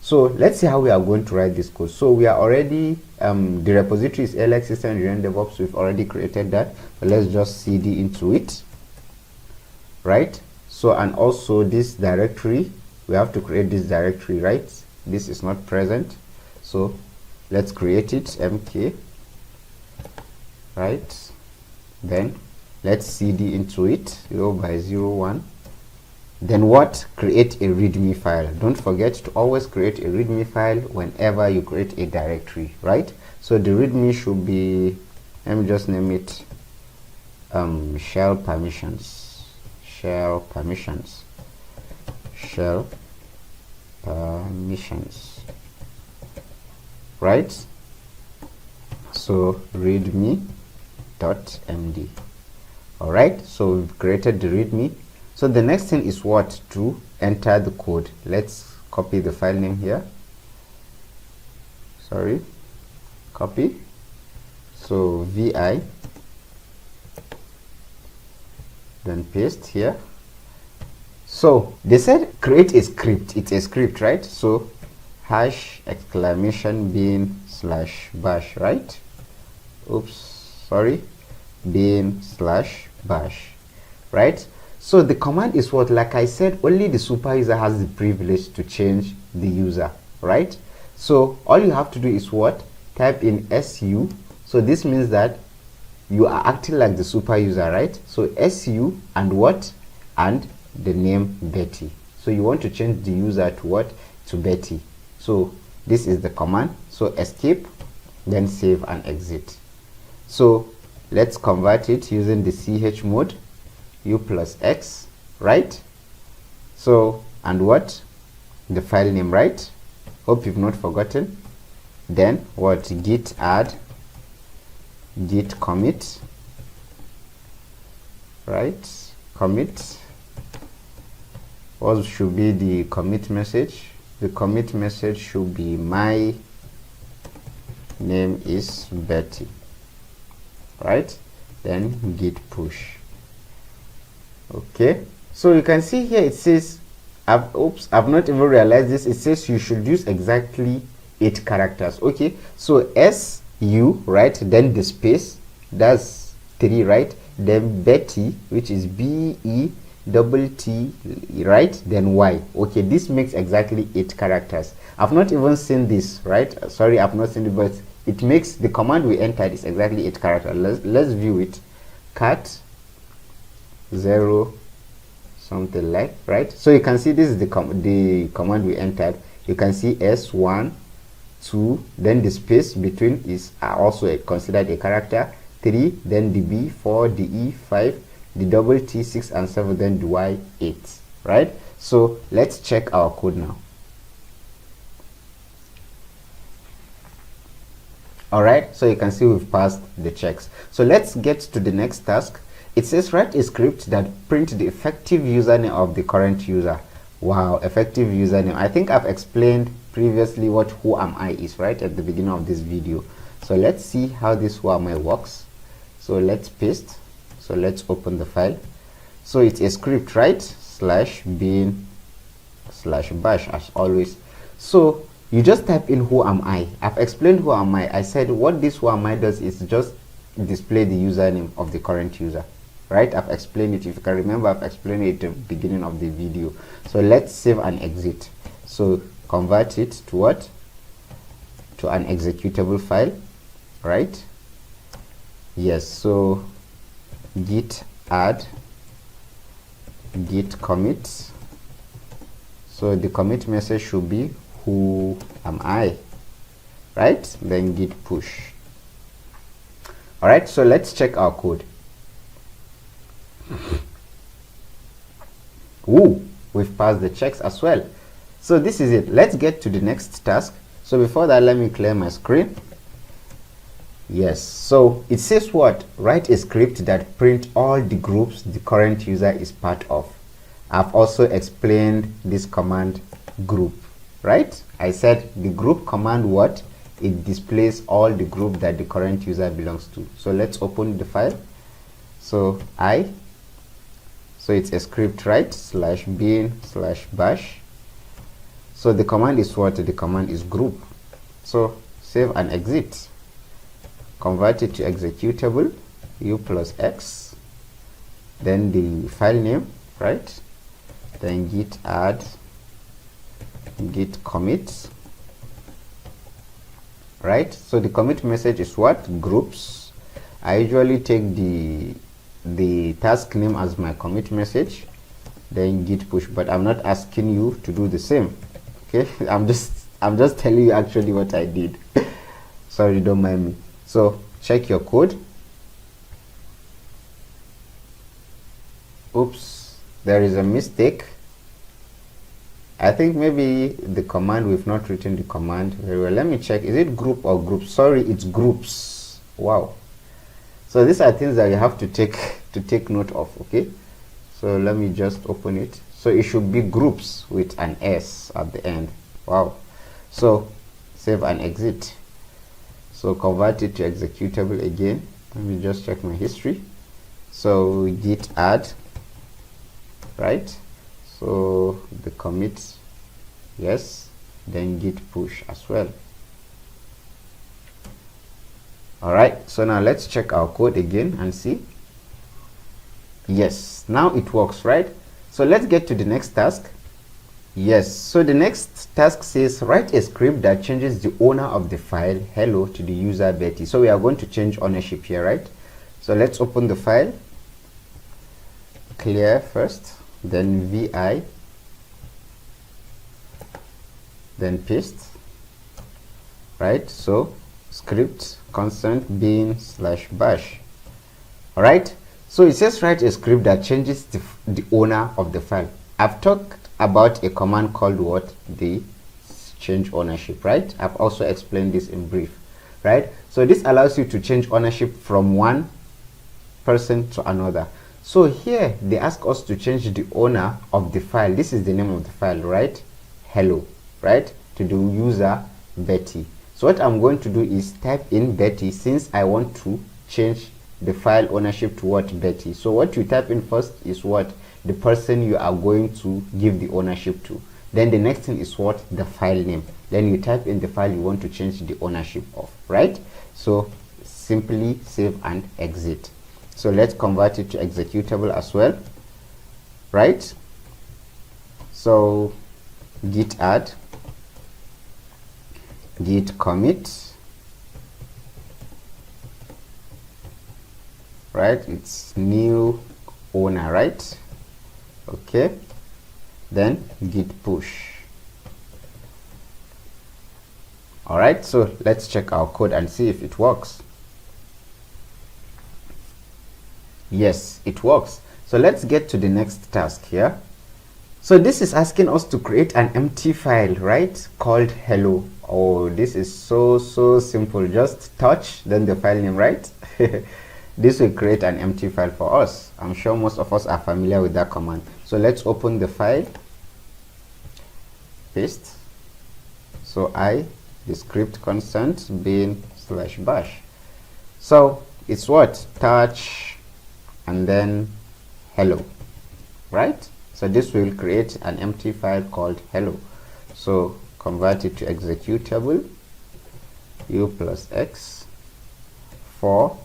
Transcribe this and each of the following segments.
So let's see how we are going to write this code. So we are already the repository is LX system engineering DevOps. We've already created that, but let's just cd into it, right? So, and also this directory, we have to create this directory, right? This is not present, so let's create it, mk, right? Then let's cd into it 0/01. Then what? Create a readme file. Don't forget to always create a readme file whenever you create a directory, right? So the readme should be, let me just name it shell permissions, right? So readme.md. all right, so we've created the readme. So the next thing is what? To enter the code. Let's copy the file name here, copy, so vi, then paste here. So they said create a script. It's a script, right? So hash exclamation bin slash bash, right? Bin slash bash, right? So the command is what? Like I said, only the super user has the privilege to change the user, right? So all you have to do is what? Type in su. So this means that you are acting like the super user, right? So su and what? And the name Betty. So you want to change the user to what? To Betty. So this is the command. So escape, then save and exit. So let's convert it using the ch mode, u+x, right? So, and what? The file name, right? Hope you've not forgotten. Then what? Git add, git commit, right? Commit. What should be the commit message? The commit message should be my name is Betty, right? Then git push. Okay, so you can see here it says, I've not even realized this. It says you should use exactly 8 characters. Okay, so su, right? Then the space, that's 3, right? Then Betty, which is BETT, right? Then Y. Okay, this makes exactly 8 characters. I've not even seen this, right? Sorry, I've not seen it, but it makes the command we entered is exactly 8 characters. Let's view it. Cat 0 something like, right? So you can see this is the command we entered. You can see S1, 2, then the space between is also considered a character, 3, then the B, 4, the E, 5, the double T, 6 and 7, then the Y, 8, right? So let's check our code now. All right, so you can see we've passed the checks. So let's get to the next task. It says write a script that print the effective username of the current user. Wow, effective username. I think I've explained previously what who am I is, right, at the beginning of this video. So let's see how this who am I works. So let's paste. So let's open the file. So it's a script, right? /bin/bash as always. So you just type in who am I. I've explained who am I. I said what this who am I does is just display the username of the current user, right? I've explained it. If you can remember, I've explained it at the beginning of the video. So let's save and exit. So convert it to what? To an executable file, right? Yes. So git add, git commit. So the commit message should be who am I, right? Then git push. All right, so let's check our code. Ooh, we've passed the checks as well. So this is it. Let's get to the next task. So before that, let me clear my screen. Yes, so it says what? Write a script that print all the groups the current user is part of. I've also explained this command group, right? I said the group command what? It displays all the group that the current user belongs to. So let's open the file. So so it's a script, right? /bin/bash. So the command is what? The command is group. So save and exit. Convert it to executable, u plus x, then the file name, right? Then git add, git commit, right? So the commit message is what? Groups. I usually take the task name as my commit message, then git push, but I'm not asking you to do the same. Okay, I'm just telling you actually what I did. Sorry, don't mind me. So check your code. Oops, there is a mistake. I think maybe the command, we've not written the command very well. Let me check. Is it group or groups? Sorry, it's groups. Wow. So these are things that you have to take note of. Okay, so let me just open it. So it should be groups with an S at the end. Wow. So save and exit. So convert it to executable again. Let me just check my history. So git add, right? So the commit, yes, then git push as well. All right, so now let's check our code again and see. Yes, now it works, right? So let's get to the next task. Yes, so the next task says write a script that changes the owner of the file hello to the user Betty. So we are going to change ownership here, right? So let's open the file, clear first, then vi, then paste, right? So script constant bin /bash. All right, so it says write a script that changes the owner of the file. I've talked about a command called what? The change ownership, right? I've also explained this in brief, right? So this allows you to change ownership from one person to another. So here they ask us to change the owner of the file. This is the name of the file, right? Hello, right? To the user Betty. So what I'm going to do is type in Betty, since I want to change the file ownership to what? Betty. So what you type in first is what? The person you are going to give the ownership to. Then the next thing is what? The file name. Then you type in the file you want to change the ownership of, right? So simply save and exit. So let's convert it to executable as well, right? So git add, git commit, right? It's new owner, right? Okay, then git push. All right, so let's check our code and see if it works. Yes, it works. So let's get to the next task here. So this is asking us to create an empty file, right, called hello. Oh, this is so simple. Just touch, then the file name, right? This will create an empty file for us. I'm sure most of us are familiar with that command. So let's open the file, paste. So the script constant bin /bash. So it's what? Touch and then hello, right? So this will create an empty file called hello. So convert it to executable, u plus x for,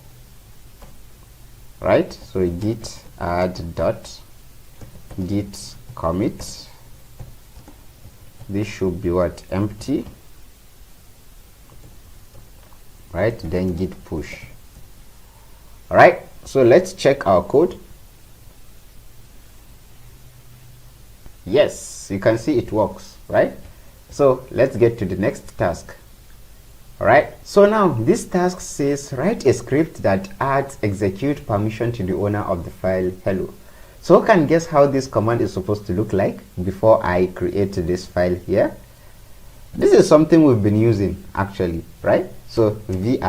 right? So git add dot git commit. This should be what? Empty, right? Then git push. All right, so let's check our code. Yes, you can see it works, right? So let's get to the next task. All right, so now this task says write a script that adds execute permission to the owner of the file hello. So who can guess how this command is supposed to look like before I create this file here? This is something we've been using actually, right? So vi,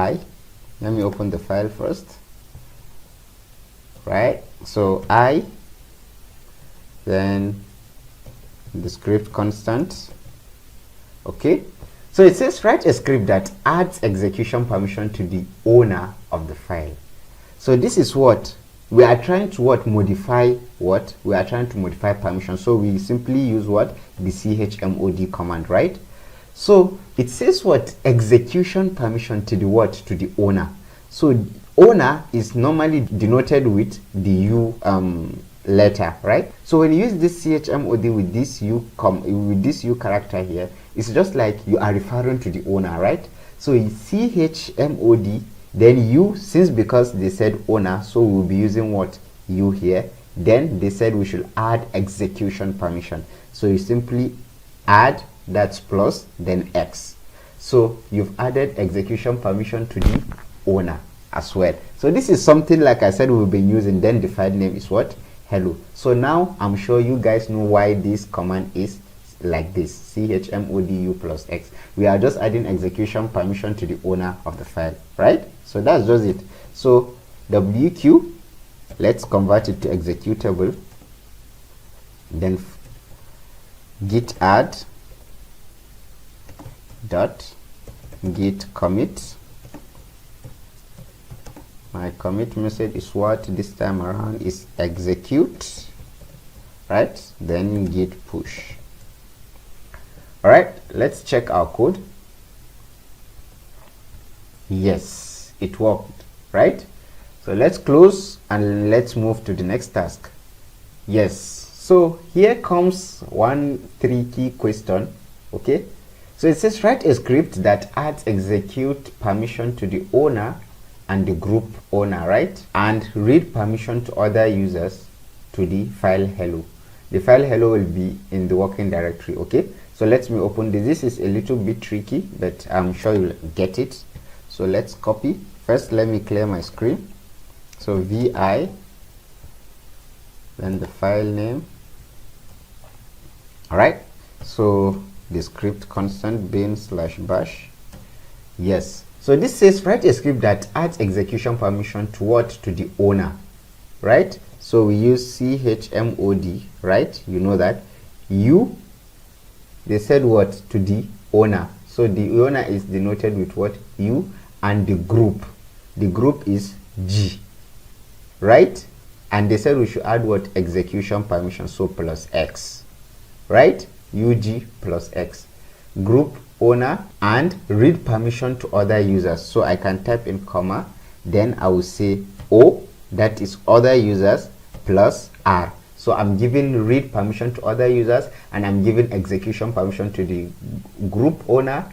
let me open the file first, right? So then the script constant. Okay, so it says write a script that adds execution permission to the owner of the file. So this is what? we are trying to modify permission. So we simply use the chmod command, right? So it says execution permission to the owner. So owner is normally denoted with the u letter, right? So when you use this chmod with this u character here, it's just like you are referring to the owner, right? So chmod, then u, because they said owner, so we'll be using u here. Then they said we should add execution permission, so you simply add, that's plus, then x. So you've added execution permission to the owner as well. So this is something, like I said, we've been using. Then the file name is hello. So now I'm sure you guys know why this command is like this, chmodu plus x. We are just adding execution permission to the owner of the file, right? So that's just it. So wq, let's convert it to executable, then git add dot git commit. My commit message is this time around is execute, right? Then git push. All right, let's check our code. Yes, it worked, right? So let's close and let's move to the next task. Yes, so here comes one tricky question. Okay, so it says write a script that adds execute permission to the owner and the group owner, right? And read permission to other users to the file hello. The file hello will be in the working directory. Okay, so let me open this. This is a little bit tricky, but I'm sure you'll get it. So let's copy. First, let me clear my screen. So vi, then the file name. All right, so the script constant bin /bash. Yes, so this says write a script that adds execution permission to the owner, right? So we use chmod, right? You know that. U, they said to the owner. So the owner is denoted with u, and the group is g, right? And they said we should add execution permission, so plus x, right? ug plus x, group owner, and read permission to other users. So I can type in comma, then I will say o, that is other users, plus r. So I'm giving read permission to other users, and I'm giving execution permission to the group owner,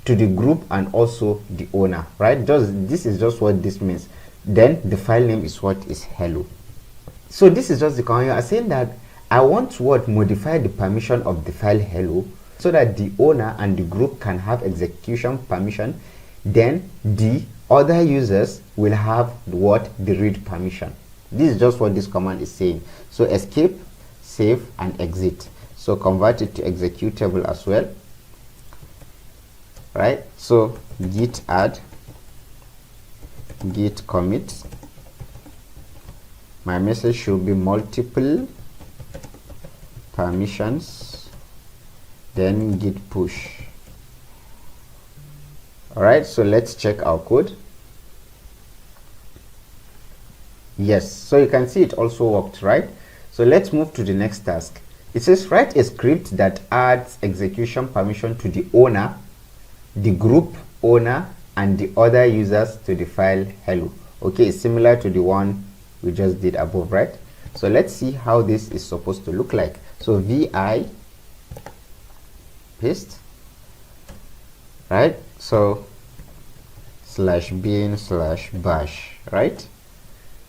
to the group, and also the owner, right? This is just what this means. Then the file name is hello. So this is just the command. You are saying that I want to modify the permission of the file hello, so that the owner and the group can have execution permission, then the other users will have the read permission. This is just what this command is saying. So escape, save, and exit. So convert it to executable as well, right? So git add, git commit. My message should be multiple permissions, then git push. All right, so let's check our code. Yes, so you can see it also worked, right? So let's move to the next task. It says write a script that adds execution permission to the owner, the group owner, and the other users to the file hello. Okay, it's similar to the one we just did above, right? So let's see how this is supposed to look like. So vi paste, right? So /bin/bash, right?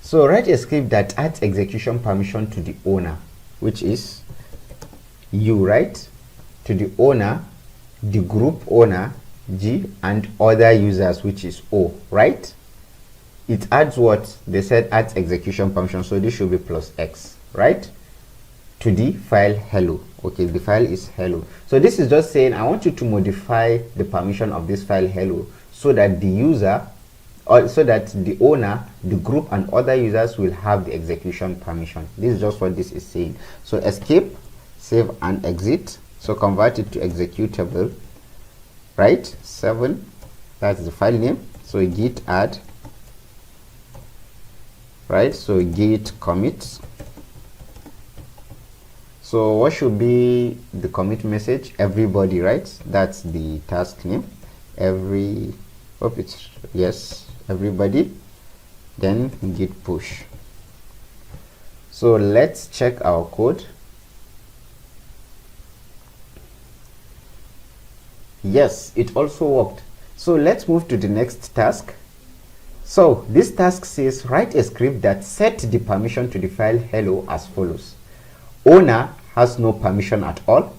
So write a script that adds execution permission to the owner, which is u, right? To the owner, the group owner, g, and other users, which is o, right? It adds they said adds execution permission, so this should be plus x, right? To the file hello. Okay, the file is hello. So this is just saying I want you to modify the permission of this file hello, so that the user, or so that the owner, the group, and other users will have the execution permission. This is just what this is saying. So escape, save, and exit. So convert it to executable, right? 7, that's the file name. So git add, right? So git commit. So what should be the commit message? Everybody, right? That's the task name. Hope it's, yes, everybody. Then git push. So let's check our code. Yes, it also worked. So let's move to the next task. So this task says write a script that set the permission to the file hello as follows. Owner has no permission at all.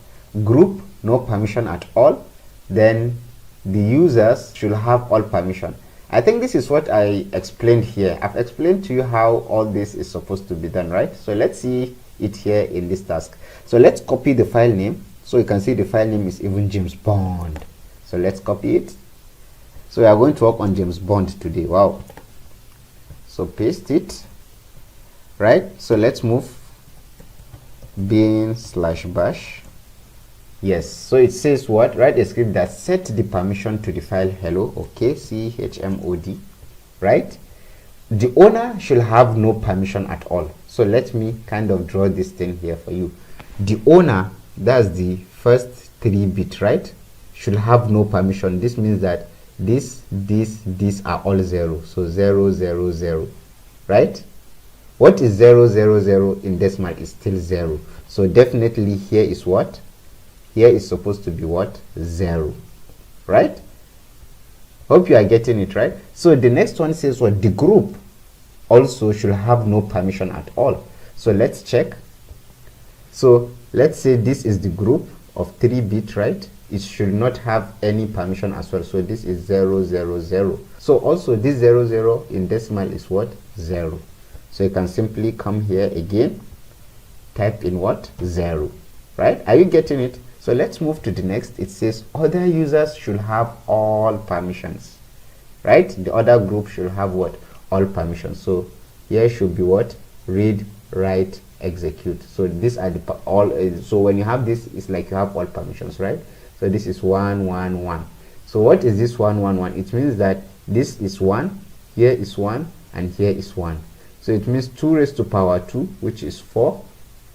Group, no permission at all. Then the users should have all permission. I think this is what I explained here. I've explained to you how all this is supposed to be done, right? So let's see it here in this task. So let's copy the file name. So you can see the file name is even James Bond. So let's copy it. So we are going to work on James Bond today. Wow. So paste it, right? So let's move bin/bash. Yes, so it says what? Write a script that set the permission to the file hello, okay, chmod, right? The owner should have no permission at all. So let me kind of draw this thing here for you. The owner, that's the first 3-bit, right, should have no permission. This means that these are all 0. So 0, 0, 0, right? What is 0, 0, 0 in decimal is still 0. So definitely here is what? Here is supposed to be what? 0, right? Hope you are getting it, right? So the next one says what? The group also should have no permission at all. So let's check. So let's say this is the group of 3-bit, right? It should not have any permission as well. So this is 0, 0, 0. So also this 0, 0 in decimal is what? 0. So you can simply come here again, type in what? 0, right? Are you getting it? So let's move to the next. It says other users should have all permissions, right? The other group should have what? All permissions. So here should be what? Read, write, execute. So these are the all. So when you have this, it's like you have all permissions, right? So this is 1, 1, 1. So what is this 1, 1, 1? It means that this is 1, here is 1, and here is 1. So it means 2 raised to power 2, which is 4,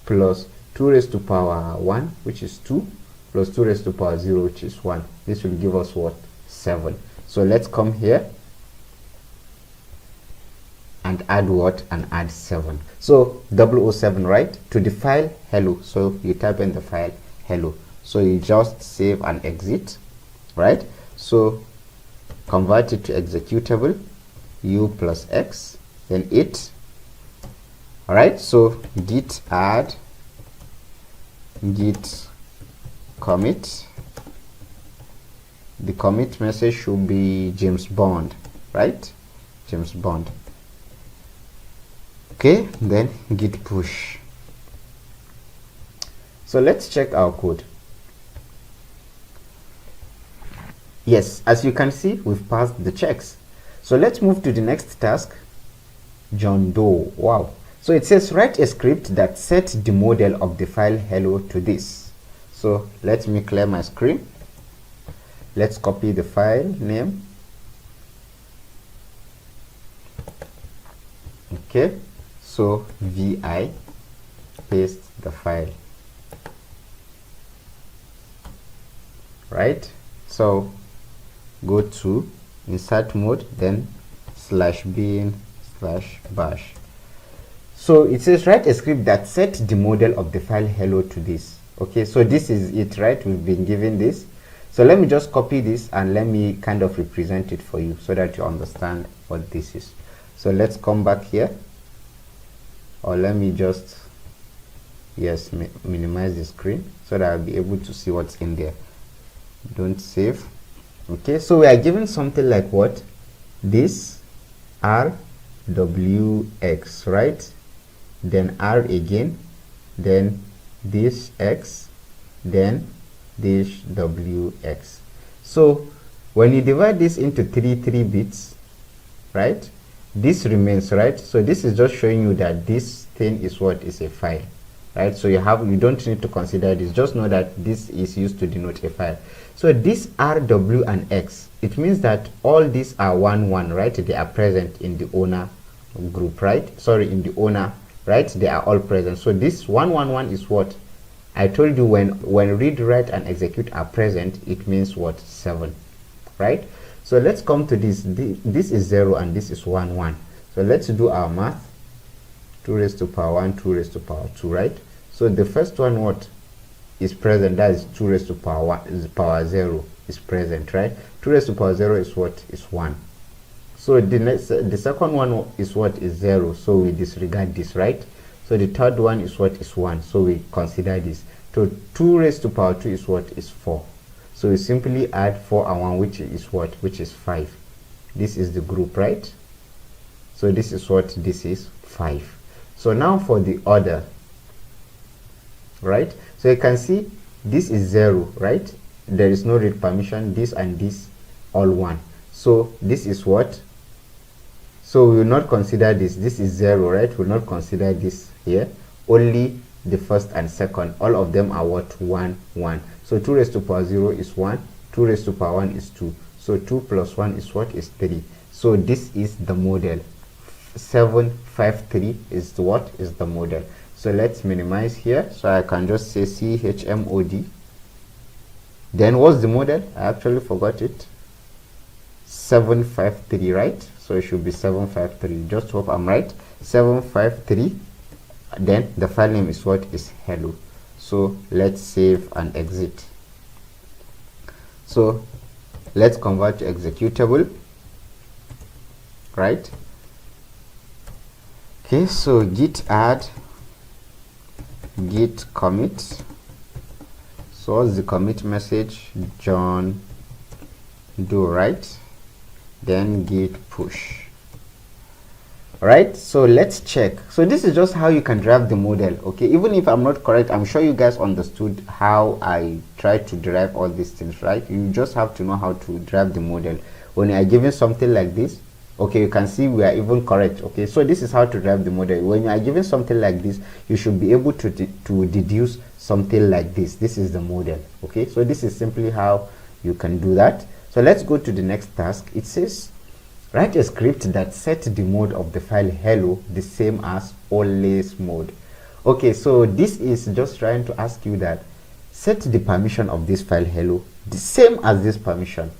plus 2 raised to power 1, which is 2, plus 2 raised to power 0, which is 1. This will give us what? 7. So let's come here and add what? And add 7. So 007, right? To the file hello. So you type in the file hello. So you just save and exit, right? So convert it to executable, u plus x, then it. All right, so git add, git commit. The commit message should be James Bond, right? James Bond. Okay, then git push. So let's check our code. Yes, as you can see, we've passed the checks. So let's move to the next task. John Doe. Wow. So it says write a script that sets the model of the file hello to this. So let me clear my screen. Let's copy the file name. Okay, so vi, paste the file, right? So go to insert mode, then /bin/bash. So it says write a script that sets the model of the file hello to this. Okay, so this is it, right? We've been given this. So let me just copy this and let me kind of represent it for you so that you understand what this is. So let's come back here, or let me just, yes, minimize the screen so that I'll be able to see what's in there. Don't save. Okay, so we are given something like what? This RWX, right? Then R again, then this X, then this WX. So when you divide this into 3 bits, right, this remains, right? So this is just showing you that this thing is what is a file, right? So you don't need to consider this, just know that this is used to denote a file. So this R, W, and X, it means that all these are 1, 1, right? They are present in the owner group, right? Sorry, in the owner, right? They are all present. So this 111 is what I told you. When read, write and execute are present, it means what? 7, right? So let's come to this. This is 0 and this is 1 1. So let's do our math. 2 raised to power 1, 2 raised to power 2, right? So the first one, what is present? That is 2 raised to power 1 is power 0 is present, right? 2 raised to power 0 is what? Is 1. So the second one is what? Is 0. So we disregard this, right? So the third one is what? Is 1. So we consider this. So 2 raised to power 2 is what? Is 4. So we simply add 4 and 1, which is what? Which is 5. This is the group, right? So this is what? This is 5. So now for the order, right? So you can see this is 0, right? There is no read permission. This and this all 1. So this is what? So we will not consider this. This is 0, right? We will not consider this here. Only the first and second. All of them are what? 1 1. So 2 raised to power 0 is 1. 2 raised to power 1 is 2. So 2 plus 1 is what? Is 3. So this is the model. 753 is the what? Is the model. So let's minimize here. So I can just say CHMOD. Then what's the model? I actually forgot it. 753, right? So it should be 753. Just hope I'm right. 753. Then the file name is what? Is hello. So let's save and exit. So let's convert to executable, right? Okay, so git add, git commit. So what's the commit message? John Doe, right? Then git push. Right, so let's check. So this is just how you can derive the model. Okay, even if I'm not correct, I'm sure you guys understood how I try to derive all these things, right? You just have to know how to derive the model. When you are given something like this, okay, you can see we are even correct. Okay, so this is how to derive the model. When you are given something like this, you should be able to deduce something like this. This is the model. Okay, so this is simply how you can do that. So let's go to the next task. It says write a script that sets the mode of the file hello the same as always mode. Okay, so this is just trying to ask you that set the permission of this file hello the same as this permission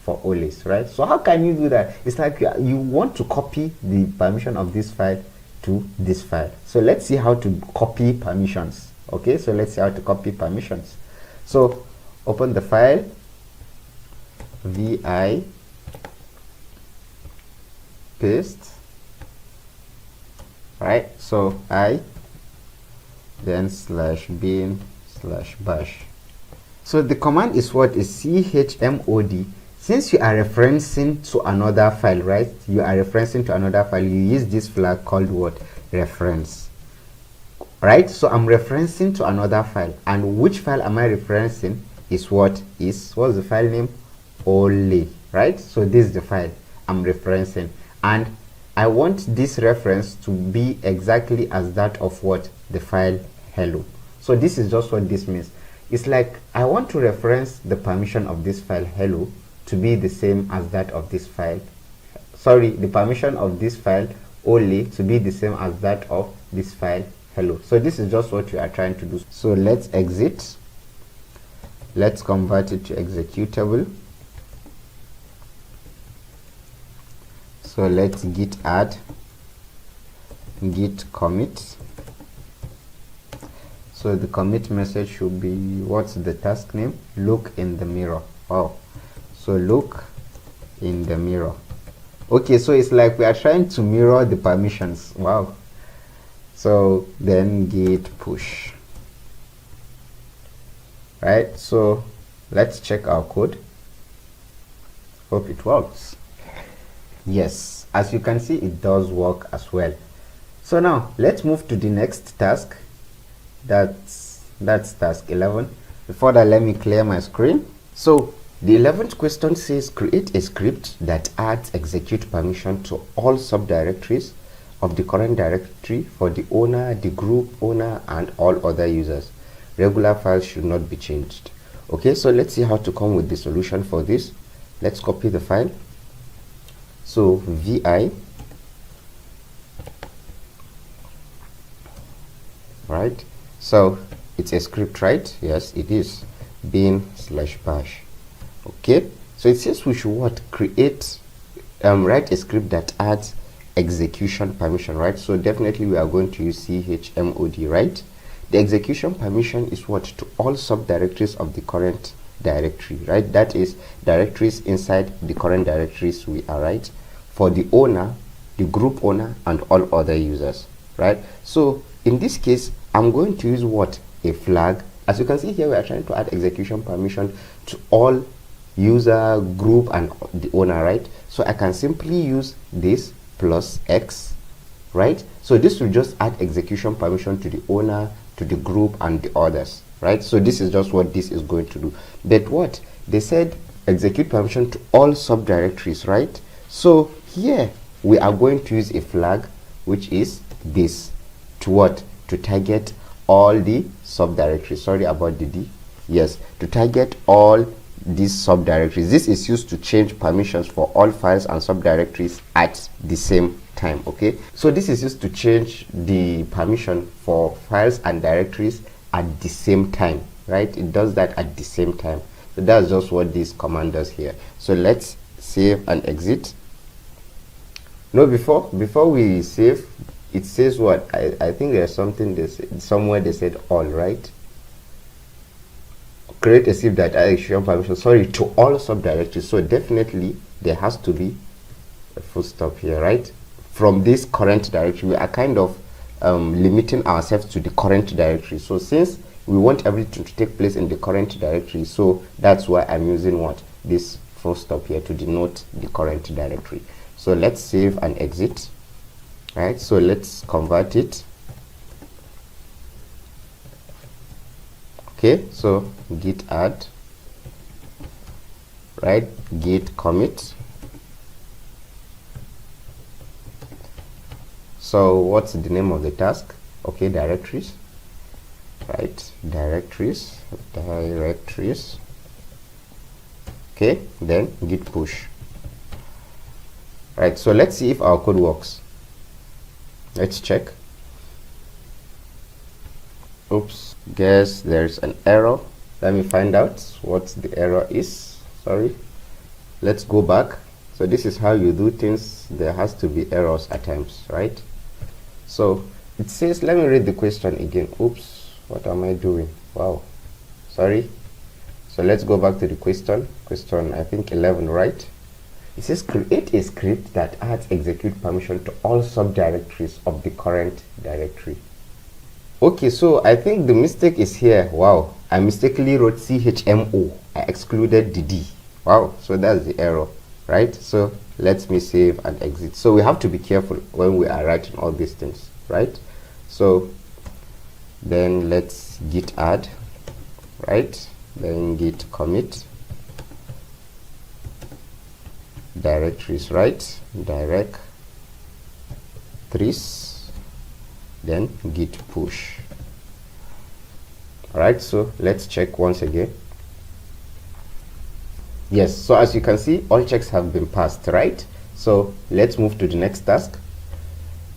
for always, right? So how can you do that? It's like you want to copy the permission of this file to this file. So let's see how to copy permissions. Okay, so let's see how to copy permissions. So open the file, vi paste, right? So I then /bin/bash. So the command is what? Is chmod. Since you are referencing to another file, right? You are referencing to another file, you use this flag called what? Reference, right? So I'm referencing to another file, and which file am I referencing? Is what? Is what's the file name? Only, right? So this is the file I'm referencing, and I want this reference to be exactly as that of what? The file hello. So this is just what this means. It's like I want to reference the permission of this file hello to be the same as that of this file. Sorry, the permission of this file only to be the same as that of this file hello. So this is just what we are trying to do. So let's exit. Let's convert it to executable. So let's git add, git commit. So the commit message should be, what's the task name? Look in the mirror. Oh, so look in the mirror. Okay, so it's like we are trying to mirror the permissions. Wow. So then git push. Right, so let's check our code. Hope it works. Yes, as you can see, it does work as well. So now let's move to the next task. That's task 11. Before that, let me clear my screen. So the 11th question says create a script that adds execute permission to all subdirectories of the current directory for the owner, the group owner, and all other users. Regular files should not be changed. Okay, so let's see how to come with the solution for this. Let's copy the file. So vi right? So it's a script, right? Yes, it is. bin/bash. Okay, so it says we should what? Create write a script that adds execution permission, right? So definitely we are going to use chmod, right? The execution permission is what? To all subdirectories of the current directory, right? That is directories inside the current directories we are, right? For the owner, the group owner, and all other users, right? So in this case, I'm going to use what? A flag. As you can see here, we are trying to add execution permission to all user, group, and the owner, right? So I can simply use this plus X, right? So this will just add execution permission to the owner, to the group, and the others, right? So this is just what this is going to do. But what they said, execute permission to all subdirectories, right? So here we are going to use a flag, which is this, to what? To target all the subdirectories. Sorry about the D. Yes, to target all these subdirectories. This is used to change permissions for all files and subdirectories at the same time. Okay, so this is used to change the permission for files and directories at the same time, right? It does that at the same time. So that's just what this command does here. So let's save and exit. No, before we save, it says what? I think there's something they said, somewhere they said all, right? Create a script that execution permission, sorry, to all subdirectories. So definitely there has to be a full stop here, right? From this current directory, we are kind of limiting ourselves to the current directory. So since we want everything to take place in the current directory, so that's why I'm using what? This full stop here to denote the current directory. So let's save and exit, right? So let's convert it. Okay, so git add, right? Git commit. So what's the name of the task? Okay, directories, right? Directories. Okay, then git push. Right, so let's see if our code works. Let's check. Oops, guess there's an error. Let me find out what the error is. Sorry, let's go back. So this is how you do things. There has to be errors at times, right? So it says, let me read the question again. Oops, what am I doing? Wow, sorry. So let's go back to the question I think 11, right? It says create a script that adds execute permission to all subdirectories of the current directory. Okay, so I think the mistake is here. Wow, I mistakenly wrote chmo. I excluded the D. Wow, so that's the error, right? So let me save and exit. So we have to be careful when we are writing all these things, right? So then let's git add, right? Then git commit directories, right? Directories, then git push. All right, so let's check once again. Yes, so as you can see, all checks have been passed, right? So let's move to the next task.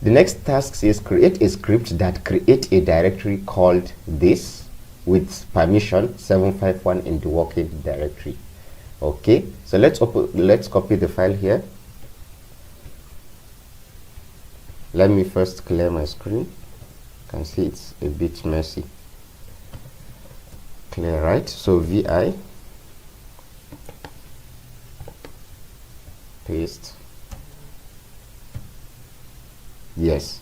The next task says create a script that creates a directory called this with permission 751 in the working directory. Okay, so let's copy the file here. Let me first clear my screen. You can see it's a bit messy. Clear, right? So vi paste. Yes,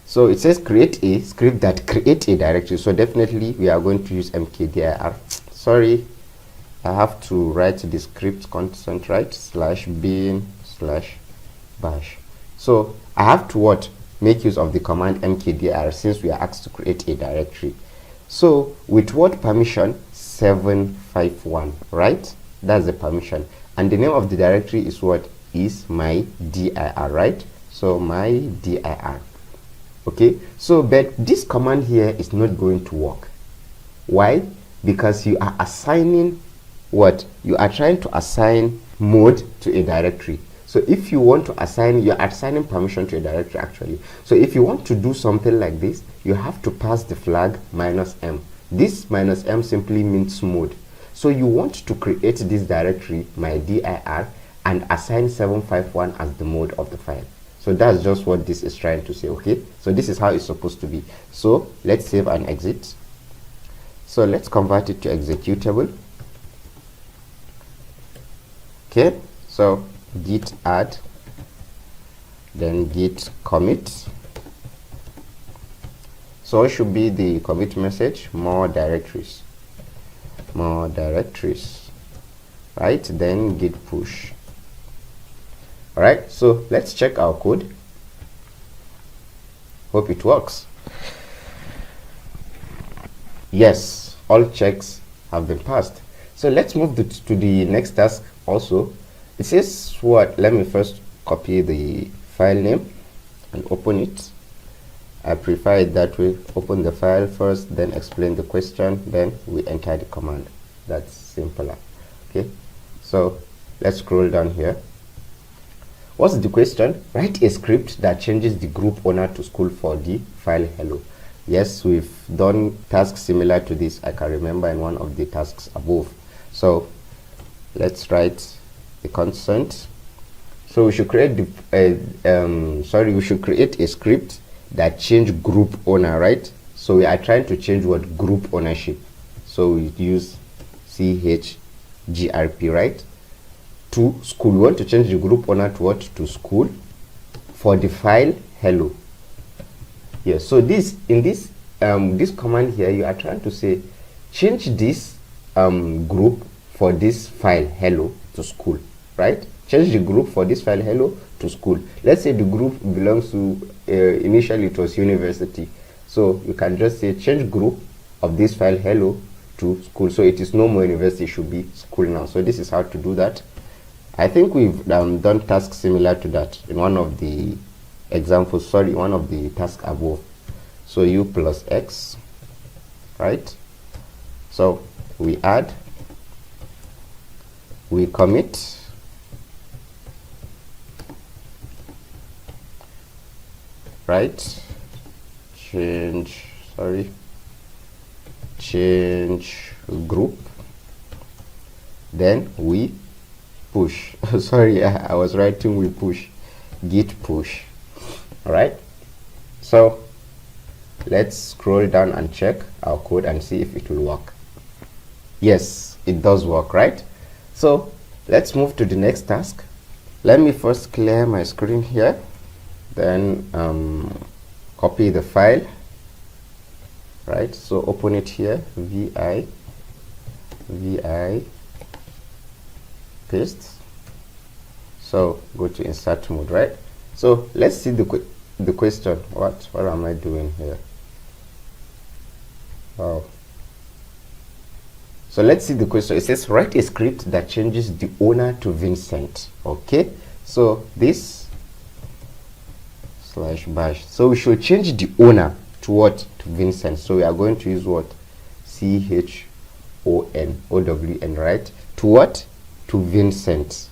so it says create a script that create a directory. So definitely we are going to use mkdir. Sorry, I have to write the script constant, right? /bin/bash. So I have to what? Make use of the command mkdir since we are asked to create a directory. So with what permission? 751, right? That's the permission. And the name of the directory is what? Is my dir, right? So my dir. Okay, so but this command here is not going to work. Why? Because you are assigning what? You are trying to assign mode to a directory. So if you want to assign, you are assigning permission to a directory actually. So if you want to do something like this, you have to pass the flag -m. This -m simply means mode. So you want to create this directory, my dir, and assign 751 as the mode of the file. So that's just what this is trying to say, okay? So this is how it's supposed to be. So let's save and exit. So let's convert it to executable. Okay, so git add, then git commit. So it should be the commit message, more directories, right? Then git push. All right, so let's check our code. Hope it works. Yes, all checks have been passed. So let's move to the next task also. It says what? Let me first copy the file name and open it. I prefer it that way. Open the file first, then explain the question, then we enter the command. That's simpler. Okay, so let's scroll down here. What's the question? Write a script that changes the group owner to school for the file hello. Yes, we've done tasks similar to this. I can remember in one of the tasks above. So let's write the constant. So we should create we should create a script that change group owner, right? So we are trying to change what group ownership. So we use chgrp, right? To school. We want to change the group owner to what? To school for the file hello. Yes, so this in this this command here, you are trying to say change this group for this file hello to school, right? Change the group for this file hello to school. Let's say the group belongs to initially it was university, so you can just say change group of this file hello to school. So it is no more university, it should be school now. So this is how to do that. I think we've done tasks similar to that in one of the examples, sorry, one of the tasks above. So u plus x, right? So we add, we commit, right? Change group, then we push. Sorry, I was writing we push, git push. All right, so let's scroll down and check our code and see if it will work. Yes, it does work, right? So let's move to the next task. Let me first clear my screen here, then copy the file, right? So open it here, vi paste. So go to insert mode, right? So let's see the question. What am I doing here? Wow. So let's see the question. It says write a script that changes the owner to Vincent. Okay, so this /bash. So we should change the owner to what? To Vincent. So we are going to use what? CHONOWN, right? To what? To Vincent.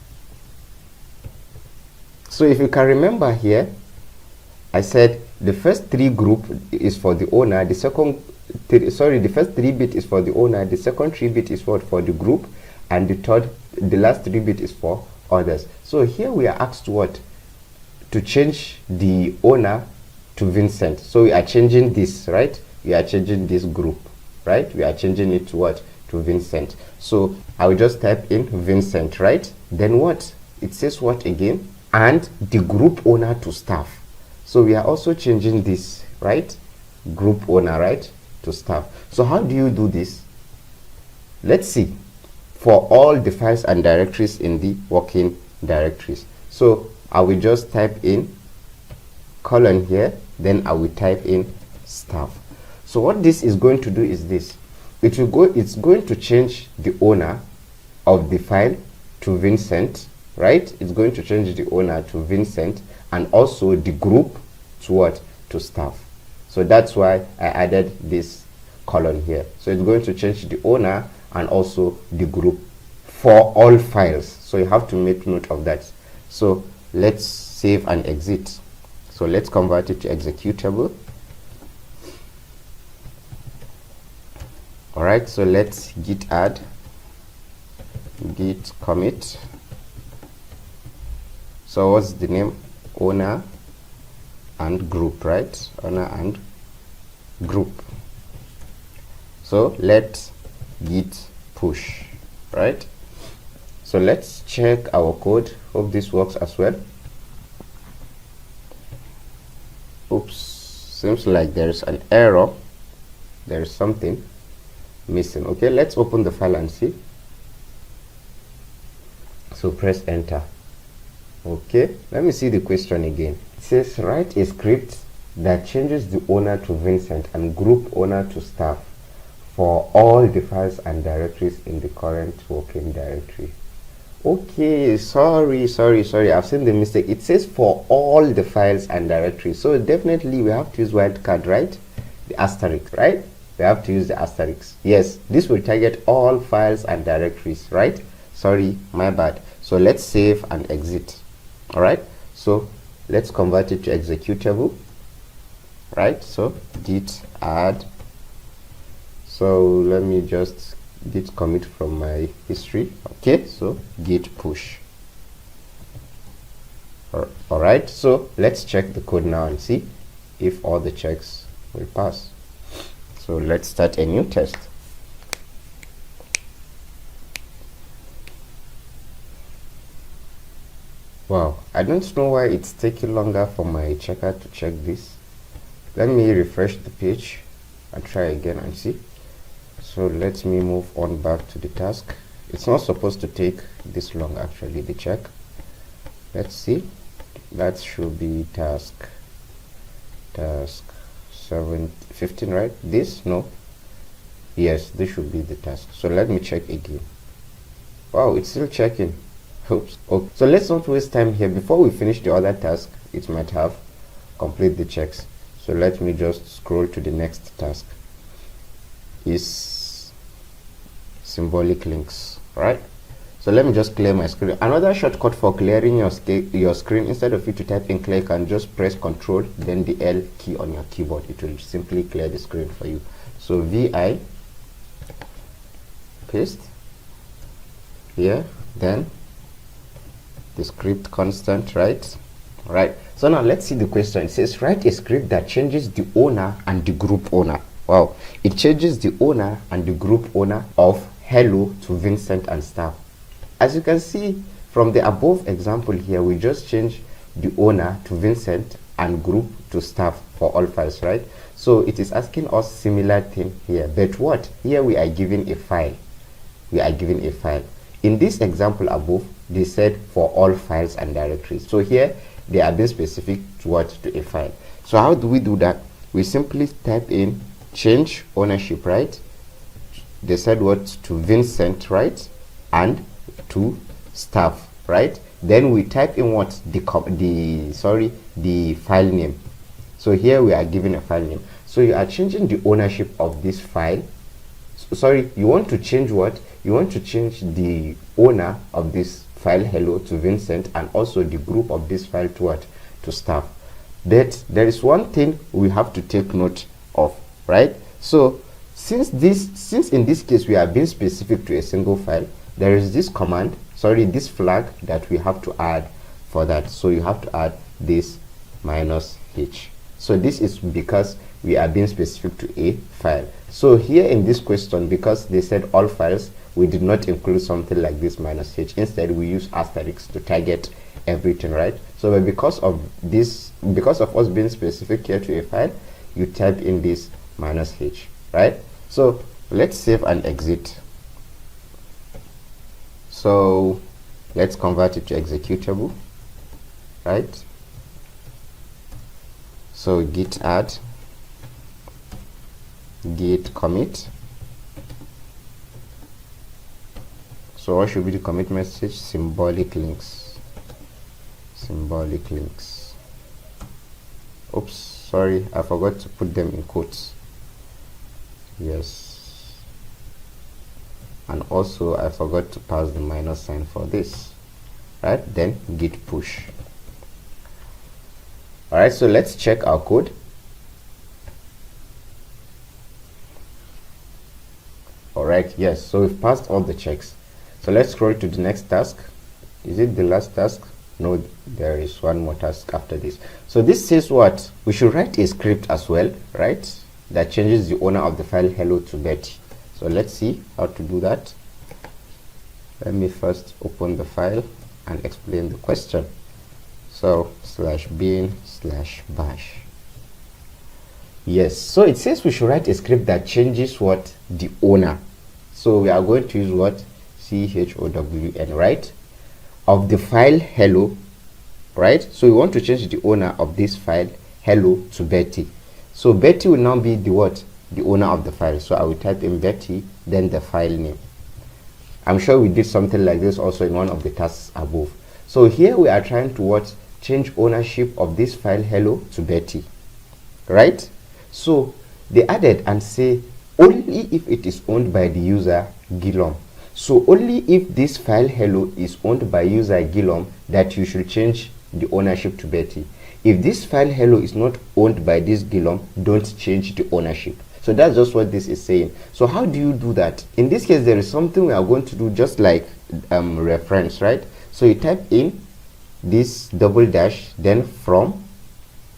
So if you can remember here, I said the first three group is for the owner, the first 3 bit is for the owner, the second 3 bit is for the group, and the last 3 bit is for others. So here we are asked what? To change the owner to Vincent. So we are changing this, right? We are changing this group, right? We are changing it to what? To Vincent. So I will just type in Vincent, right? Then what? It says what again? And the group owner to staff. So we are also changing this, right? Group owner, right? To staff. So how do you do this? Let's see. For all the files and directories in the working directories. So I will just type in colon here, then I will type in staff. So what this is going to do is this. It's going to change the owner of the file to Vincent, right? It's going to change the owner to Vincent, and also the group to what? To staff. So that's why I added this colon here. So it's going to change the owner and also the group for all files. So you have to make note of that. So let's save and exit. So let's convert it to executable. All right, so let's git add, git commit. So what's the name? Owner and group, right? Owner and group. So let's git push, right? So let's check our code. Hope this works as well. Oops, seems like there's an error. There's something missing. Okay, let's open the file and see. So press enter. Okay, let me see the question again. It says write a script that changes the owner to Vincent and group owner to staff for all the files and directories in the current working directory. Okay, sorry, I've seen the mistake. It says for all the files and directories. So definitely we have to use wildcard, right? The asterisk, right? We have to use the asterisk. Yes, this will target all files and directories, right? Sorry, my bad. So let's save and exit. All right, so let's convert it to executable, right? So git add. So let me just git commit from my history. Okay, so git push. All right, so let's check the code now and see if all the checks will pass. So let's start a new test. Wow, I don't know why it's taking longer for my checker to check this. Let me refresh the page and try again and see. So let me move on back to the task. It's not supposed to take this long actually, the check. Let's see. That should be task 15, right? This? No. Yes, this should be the task. So let me check again. Wow, it's still checking. Oops. Okay. So let's not waste time here. Before we finish the other task, it might have complete the checks. So let me just scroll to the next task. Is symbolic links, right? So let me just clear my screen. Another shortcut for clearing your screen, instead of you to type in clear, you can just press Ctrl then the L key on your keyboard. It will simply clear the screen for you. So vi paste here, then the script constant, right? So now let's see the question. It says write a script that changes the owner and the group owner. Wow, it changes the owner and the group owner of hello to Vincent and staff. As you can see from the above example here, we just changed the owner to Vincent and group to staff for all files, right? So it is asking us similar thing here, but what? Here we are given a file. In this example above, they said for all files and directories. So here they are being specific to what? To a file. So how do we do that? We simply type in change ownership, right? They said what? To Vincent, right? And to staff, right? Then we type in what? The file name. So here we are given a file name. So you are changing the ownership of this file. Sorry, you want to change what? You want to change the owner of this file hello to Vincent, and also the group of this file to what? To staff. But there is one thing we have to take note of, right? So since in this case we are being specific to a single file, there is this command, this flag that we have to add for that. So you have to add this -h. So this is because we are being specific to a file. So here in this question, because they said all files, we did not include something like this -h. Instead, we use asterisks to target everything, right? So because of us being specific here to a file, you type in this -h, right? So let's save and exit. So let's convert it to executable, right? So git add, git commit. So what should be the commit message? Symbolic links. Oops, sorry, I forgot to put them in quotes. Yes, and also I forgot to pass the minus sign for this, right? Then git push. All right, so let's check our code. All right, yes, so we've passed all the checks. So let's scroll to the next task. Is it the last task? No, there is one more task after this. So this says what? We should write a script as well, right? That changes the owner of the file hello to Betty. So let's see how to do that. Let me first open the file and explain the question. So /bin/bash. Yes, so it says we should write a script that changes what? The owner. So we are going to use what? CHOWN, right? Of the file hello, right? So we want to change the owner of this file hello to Betty. So Betty will now be the what? The owner of the file. So I will type in Betty, then the file name. I'm sure we did something like this also in one of the tasks above. So here we are trying to what? Change ownership of this file hello to Betty, right? So they added and say only if it is owned by the user Gilom. So only if this file hello is owned by user Gilom that you should change the ownership to Betty. If this file hello is not owned by this Gilom, don't change the ownership. So that's just what this is saying. So how do you do that? In this case, there is something we are going to do just like reference, right? So you type in this double dash, then from,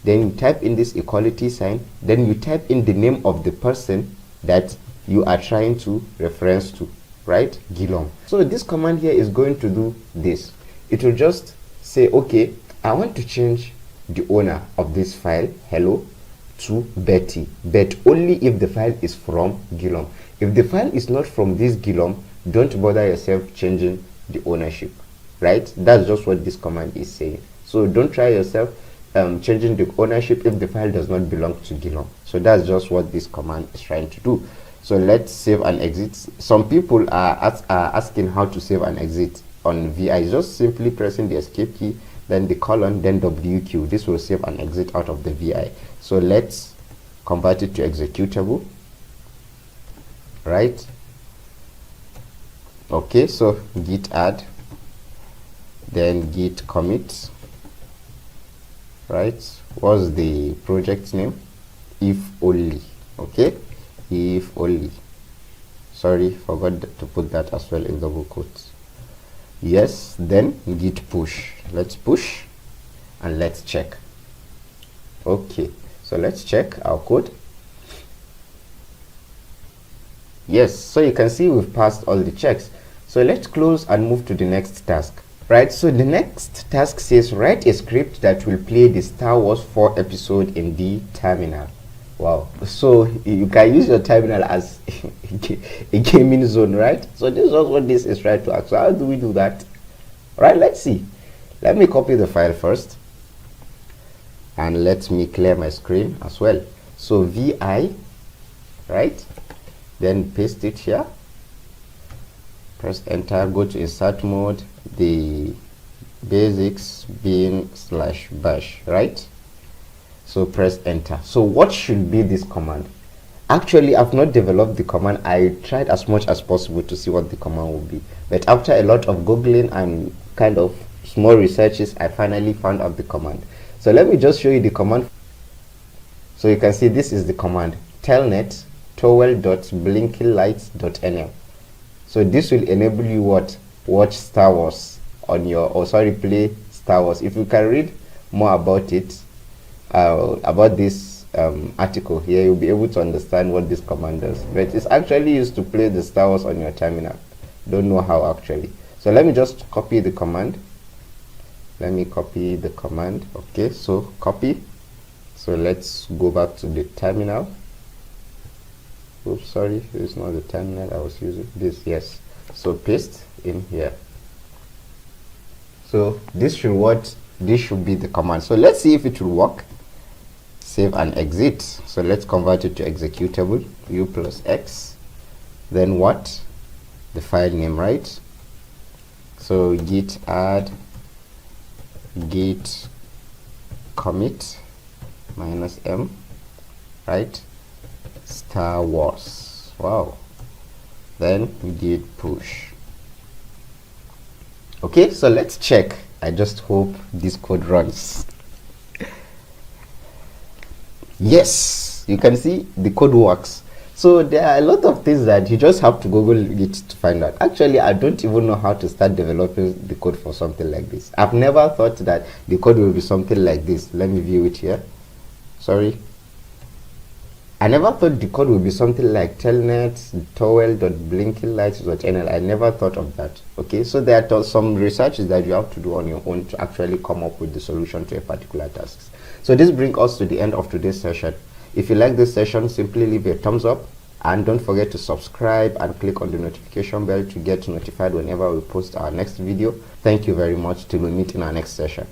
then you type in this equality sign, then you type in the name of the person that you are trying to reference to, right? Gilom. So this command here is going to do this. It will just say, okay, I want to change the owner of this file hello to Betty, but only if the file is from Gilom. If the file is not from this Gilom, don't bother yourself changing the ownership, right? That's just what this command is saying. So don't try yourself changing the ownership if the file does not belong to Gilom. So that's just what this command is trying to do. So let's save and exit. Some people are asking how to save and exit on VI. Just simply pressing the escape key, then the colon, then WQ. This will save and exit out of the VI. So let's convert it to executable, right? Okay, so git add, then git commit, right? What's the project name? If only. Okay, if only. Sorry, forgot to put that as well in double quotes. Yes, then git push. Let's push and let's check. Okay, so let's check our code. Yes, so you can see we've passed all the checks. So let's close and move to the next task, right? So the next task says write a script that will play the Star Wars 4 episode in the terminal. Wow, so you can use your terminal as a gaming zone, right? So this is what this is trying to ask. So how do we do that? Right, let's see. Let me copy the file first and let me clear my screen as well. So VI, right, then paste it here, press enter, go to insert mode, the basics bin/bash, right? So press enter. So what should be this command? Actually, I've not developed the command. I tried as much as possible to see what the command would be, but after a lot of googling and kind of small researches, I finally found out the command. So let me just show you the command. So you can see this is the command, telnet towel.blinkinglights.nl. so this will enable you what? Watch Star Wars on your, play Star Wars. If you can read more about it, about this article here, you'll be able to understand what this command does. But it's actually used to play the Star Wars on your terminal. Don't know how actually. So let me just copy the command. Let me copy the command. Okay, so copy. So let's go back to the terminal. Oops, sorry, this is not the terminal I was using. This, yes. So paste in here. So this should be the command. So let's see if it will work. Save and exit. So let's convert it to executable. U plus X. Then what? The file name, right? So git add, git commit -m, right? Star Wars. Wow. Then git push. Okay, so let's check. I just hope this code runs. Yes, you can see the code works. So there are a lot of things that you just have to Google it to find out. Actually, I don't even know how to start developing the code for something like this. I've never thought that the code will be something like this. Let me view it here. Sorry. I never thought the code would be something like telnet towel.blinkinglights.nl. I never thought of that. Okay, so there are some researches that you have to do on your own to actually come up with the solution to a particular task. So this brings us to the end of today's session. If you like this session, simply leave a thumbs up and don't forget to subscribe and click on the notification bell to get notified whenever we post our next video. Thank you very much. Till we meet in our next session.